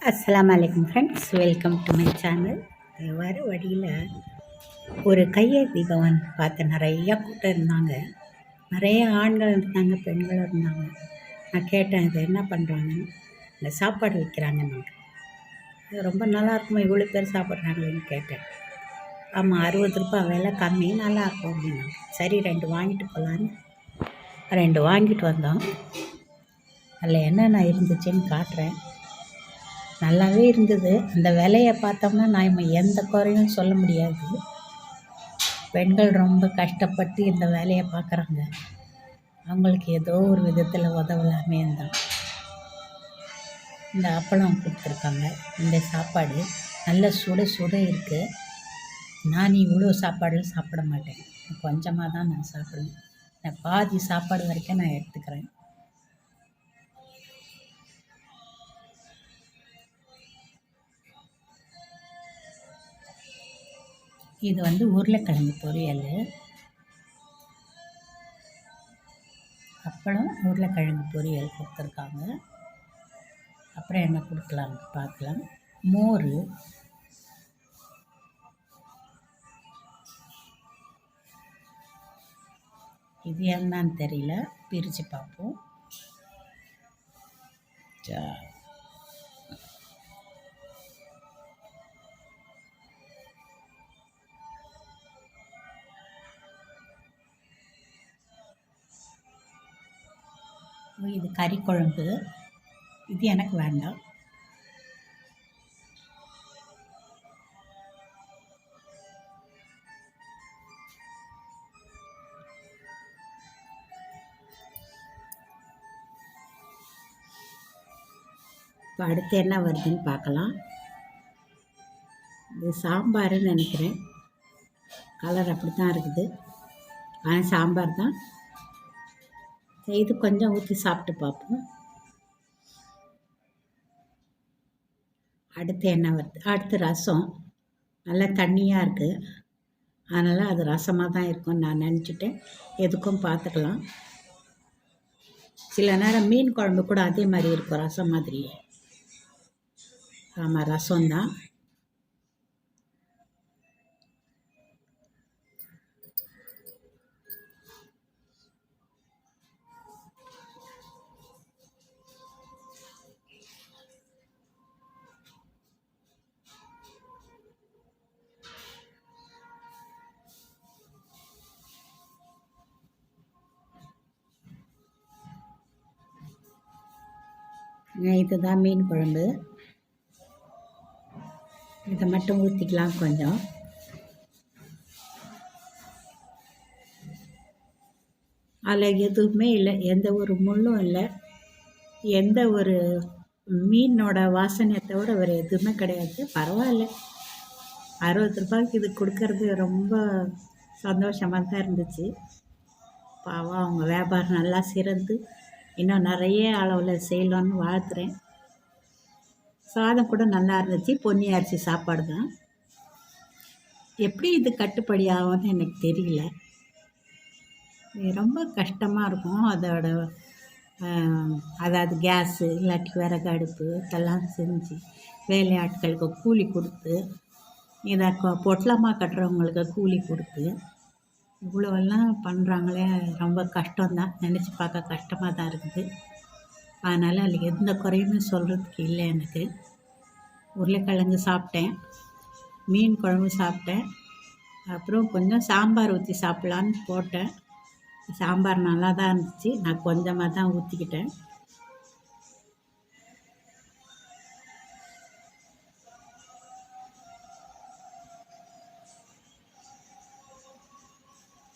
அஸ்ஸலாமு அலைக்கும் friends, welcome to my channel. வர வழியில் ஒரு கையேந்தி பவன் பார்த்து நிறையா கூட்டம் இருந்தாங்க. நிறைய ஆண்கள் இருந்தாங்க, பெண்களும் இருந்தாங்க. நான் கேட்டேன், இது என்ன பண்ணுறாங்கன்னு. இந்த சாப்பாடு விற்கிறாங்கன்னாங்க. இது ரொம்ப நல்லாயிருக்குமா, இவ்வளோ பேர் சாப்பிட்றாங்களேன்னு கேட்டேன். ஆமாம், 60 ரூபா விலை கம்மி, நல்லாயிருக்கும் அப்படின்னாங்க. சரி 2 வாங்கிட்டு போகலான்னு 2 வாங்கிட்டு வந்தோம். அதில் என்னென்ன இருந்துச்சுன்னு காட்டுறேன். நல்லாவே இருந்தது. அந்த விலையை பார்த்தோம்னா நாம் எந்த குறையும் சொல்ல முடியாது. பெண்கள் ரொம்ப கஷ்டப்பட்டு இந்த வேலையை பார்க்குறாங்க. அவங்களுக்கு ஏதோ ஒரு விதத்தில் உதவலாமே தான். இந்த அப்பளம் கொடுத்துருக்காங்க. இந்த சாப்பாடு நல்ல சுட சுட இருக்குது. நான் இவ்வளோ சாப்பாடுலாம் சாப்பிட மாட்டேன், கொஞ்சமாக தான் நான் சாப்பிடுவேன். நான் பாதி சாப்பாடு வரைக்கும் நான் எடுத்துக்கிறேன். இது உருளைக்கிழங்கு பொரியல், அப்பளம் உருளைக்கிழங்கு பொரியல் கொடுத்துருக்காங்க. அப்புறம் என்ன கொடுக்கலான்னு பார்க்கலாம். மோர், இது என்னன்னு தெரியல, பிரித்து பார்ப்போம். இது கறி குழம்பு, இது எனக்கு வேண்டாம். இப்போ அடுத்து என்ன வருதுன்னு பார்க்கலாம். இது சாம்பார்னு நினைக்கிறேன், கலர் அப்படி தான் இருக்குது. ஆனால் சாம்பார் தான். இது கொஞ்சம் ஊற்றி சாப்பிட்டு பார்ப்போம். அடுத்து என்ன வருது? அடுத்து ரசம். நல்லா தண்ணியாக இருக்குது, அதனால் அது ரசமாக தான் இருக்கும்னு நான் நினச்சிட்டேன். எதுக்கும் பார்த்துக்கலாம். சில நேரம் மீன் குழம்பு கூட அதே மாதிரி இருக்கும், ரசம் மாதிரி. ஆமாம், ரசம்தான். இதுதான் மீன் குழம்பு. இதை மட்டும் ஊற்றிக்கலாம் கொஞ்சம். அதில் எதுவுமே இல்லை, எந்த ஒரு முள்ளும் இல்லை, எந்த ஒரு மீனோட வாசனையத்தோட வேறு எதுவுமே கிடையாது. பரவாயில்ல, 60 ரூபாய்க்கு இது கொடுக்கறது ரொம்ப சந்தோஷமாக தான் இருந்துச்சு. பாவம், அவங்க வியாபாரம் நல்லா சிறந்து இன்னும் நிறைய அளவில் செய்யலான்னு வாழ்த்துறேன். சாதம் கூட நல்லா இருந்துச்சு, பொன்னி அரிசி சாப்பாடு தான். எப்படி இது கட்டுப்படி ஆகும்னு எனக்கு தெரியல. ரொம்ப கஷ்டமாக இருக்கும். அதாவது கேஸு இல்லாட்டி விறகு அடுப்பு இதெல்லாம் செஞ்சு வேலையாட்களுக்கு கூலி கொடுத்து, இதை பொட்டலமாக கட்டுறவங்களுக்கு கூலி கொடுத்து இவ்வளோவெல்லாம் பண்ணுறாங்களே, ரொம்ப கஷ்டம்தான். நினச்சி பார்க்க கஷ்டமாக தான் இருக்குது. அதனால் அதில் எந்த குறையுமே சொல்கிறதுக்கு இல்லை எனக்கு. உருளைக்கிழங்கு சாப்பிட்டேன், மீன் குழம்பு சாப்பிட்டேன், அப்புறம் கொஞ்சம் சாம்பார் ஊற்றி சாப்பிட்லான்னு போட்டேன். சாம்பார் நல்லா தான் இருந்துச்சு, நான் கொஞ்சமாக தான் ஊற்றிக்கிட்டேன்.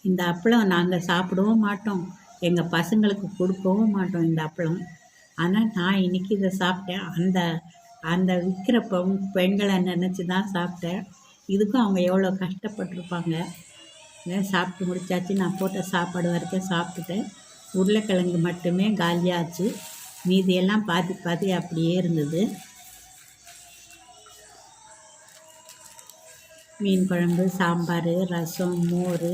இந்த அப்பளம் நாங்கள் சாப்பிடவும் மாட்டோம், எங்கள் பசங்களுக்கு கொடுக்கவும் மாட்டோம் இந்த அப்பளம். ஆனால் நான் இன்றைக்கி இதை சாப்பிட்டேன். அந்த விற்கிற பெண்களை நினச்சி தான் சாப்பிட்டேன். இதுக்கும் அவங்க எவ்வளோ கஷ்டப்பட்டுருப்பாங்க. சாப்பிட்டு முடிச்சாச்சு. நான் போட்ட சாப்பாடு வரைக்கும் சாப்பிட்டுட்டேன். உருளைக்கிழங்கு மட்டுமே காலியாச்சு, மீதியெல்லாம் பாதி பாதி அப்படியே இருந்தது. மீன் குழம்பு, சாம்பார், ரசம், மோர்,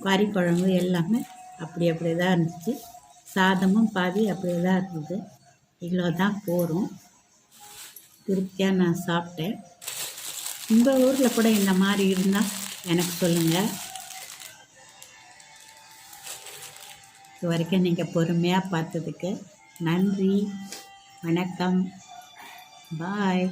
கறி குழம்பு எல்லாமே அப்படியே தான் இருந்துச்சு. சாதமும் பாதி அப்படியே தான் இருந்தது. இவ்வளோ தான் போகிறோம். திருப்தியாக நான் சாப்பிட்டேன். உங்கள் ஊரில் கூட இந்த மாதிரி இருந்தால் எனக்கு சொல்லுங்கள். இது வரைக்கும் நீங்கள் பொறுமையாக பார்த்ததுக்கு நன்றி. வணக்கம். பாய்.